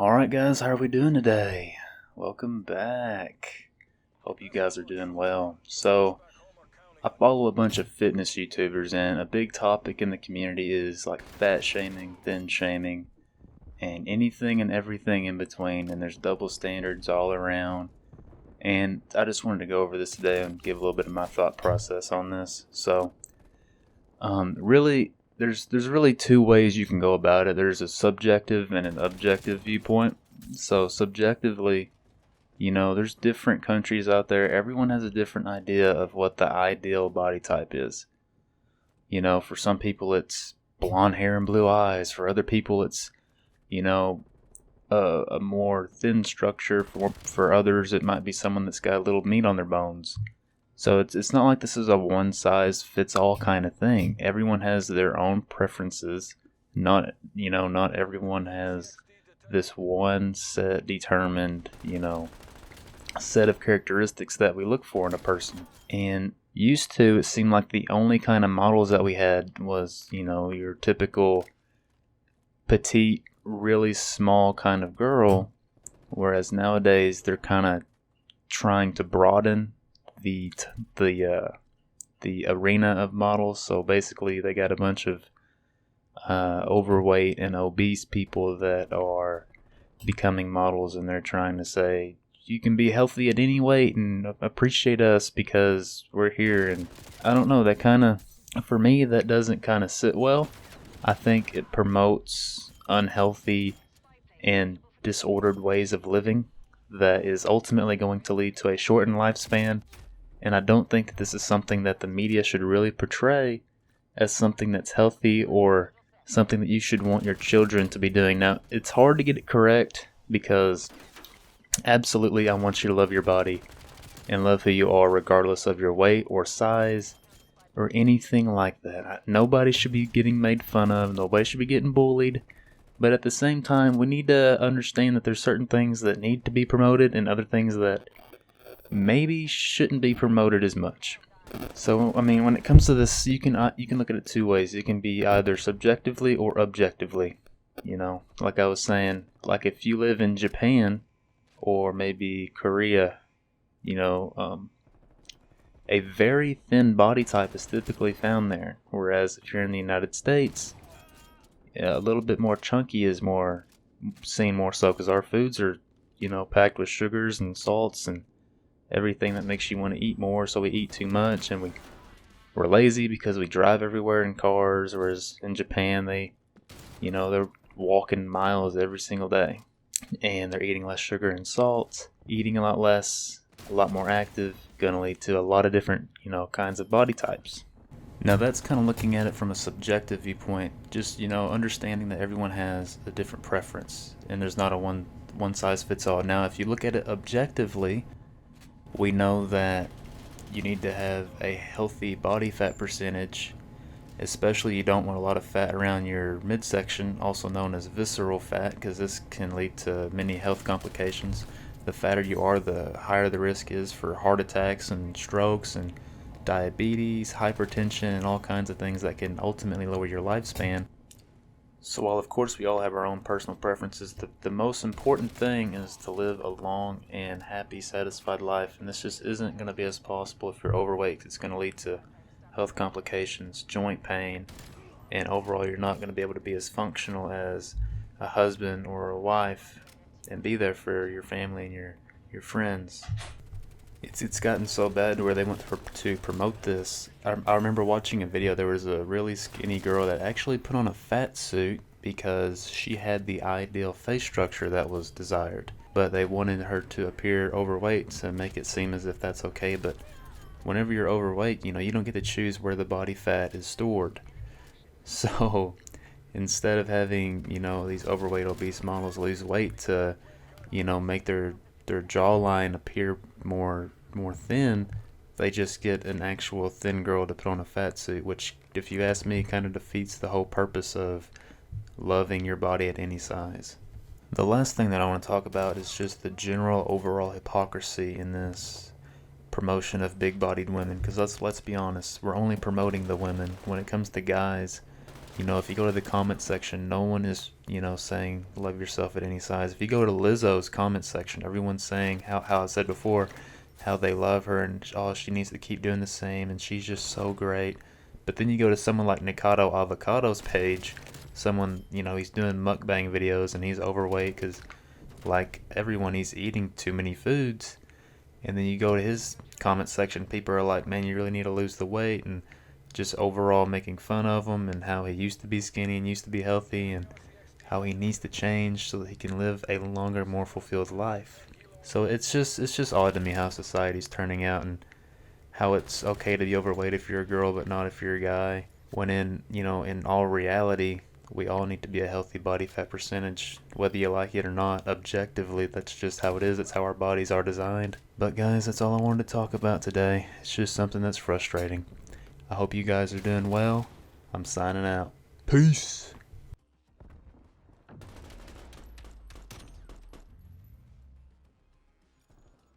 Alright guys, how are we doing today? Welcome back. Hope you guys are doing well. So, I follow a bunch of fitness YouTubers, and a big topic in the community is like fat shaming, thin shaming, and anything and everything in between, and there's double standards all around. And I just wanted to go over this today and give a little bit of my thought process on this. So, really, there's really two ways you can go about it. There's a subjective and an objective viewpoint. So subjectively, there's different countries out there. Everyone has a different idea of what the ideal body type is. For some people it's blonde hair and blue eyes. For other people it's, a more thin structure. For others it might be someone that's got a little meat on their bones. So it's not like this is a one size fits all kind of thing. Everyone has their own preferences. Not everyone has this one set determined, set of characteristics that we look for in a person. And used to, it seemed like the only kind of models that we had was, your typical petite, really small kind of girl. Whereas nowadays they're kind of trying to broaden the arena of models. So basically they got a bunch of overweight and obese people that are becoming models, and they're trying to say you can be healthy at any weight and appreciate us because we're here. And I don't know, that kind of, for me, that doesn't kind of sit well. I think it promotes unhealthy and disordered ways of living that is ultimately going to lead to a shortened lifespan. And I don't think that this is something that the media should really portray as something that's healthy or something that you should want your children to be doing. Now, it's hard to get it correct because absolutely I want you to love your body and love who you are regardless of your weight or size or anything like that. Nobody should be getting made fun of. Nobody should be getting bullied. But at the same time, we need to understand that there's certain things that need to be promoted and other things that maybe shouldn't be promoted as much. So, I mean, when it comes to this, you can look at it two ways. It can be either subjectively or objectively. Like I was saying, like if you live in Japan or maybe Korea, a very thin body type is typically found there. Whereas if you're in the United States, a little bit more chunky is more seen more so because our foods are, packed with sugars and salts and everything that makes you want to eat more. So we eat too much, and we're lazy because we drive everywhere in cars. Whereas in Japan, they're walking miles every single day, and they're eating less sugar and salt, eating a lot less, a lot more active, gonna lead to a lot of different, kinds of body types. Now that's kind of looking at it from a subjective viewpoint, just, understanding that everyone has a different preference, and there's not a one size fits all. Now, if you look at it objectively, we know that you need to have a healthy body fat percentage. Especially you don't want a lot of fat around your midsection, also known as visceral fat, because this can lead to many health complications. The fatter you are, the higher the risk is for heart attacks and strokes and diabetes, hypertension, and all kinds of things that can ultimately lower your lifespan. So while of course we all have our own personal preferences, the most important thing is to live a long and happy, satisfied life. And this just isn't going to be as possible if you're overweight. It's going to lead to health complications, joint pain, and overall you're not going to be able to be as functional as a husband or a wife and be there for your family and your friends. It's gotten so bad to where they went to promote this. I remember watching a video. There was a really skinny girl that actually put on a fat suit because she had the ideal face structure that was desired. But they wanted her to appear overweight to make it seem as if that's okay. But whenever you're overweight, you don't get to choose where the body fat is stored. So instead of having, these overweight, obese models lose weight to, make their jawline appear more thin, they just get an actual thin girl to put on a fat suit, which, if you ask me, kind of defeats the whole purpose of loving your body at any size. The last thing that I want to talk about is just the general overall hypocrisy in this promotion of big-bodied women, because let's be honest, we're only promoting the women. When it comes to guys, You know, if you go to the comment section, no one is, saying love yourself at any size. If you go to Lizzo's comment section, everyone's saying how I said before, how they love her and she needs to keep doing the same and she's just so great. But then you go to someone like Nikado Avocado's page, someone, he's doing mukbang videos and he's overweight because, like everyone, he's eating too many foods. And then you go to his comment section, people are like, man, you really need to lose the weight, and just overall making fun of him and how he used to be skinny and used to be healthy and how he needs to change so that he can live a longer, more fulfilled life. So it's just odd to me how society's turning out and how it's okay to be overweight if you're a girl but not if you're a guy. When in all reality, we all need to be a healthy body fat percentage, whether you like it or not. Objectively, that's just how it is. It's how our bodies are designed. But guys, that's all I wanted to talk about today. It's just something that's frustrating. I hope you guys are doing well. I'm signing out. Peace.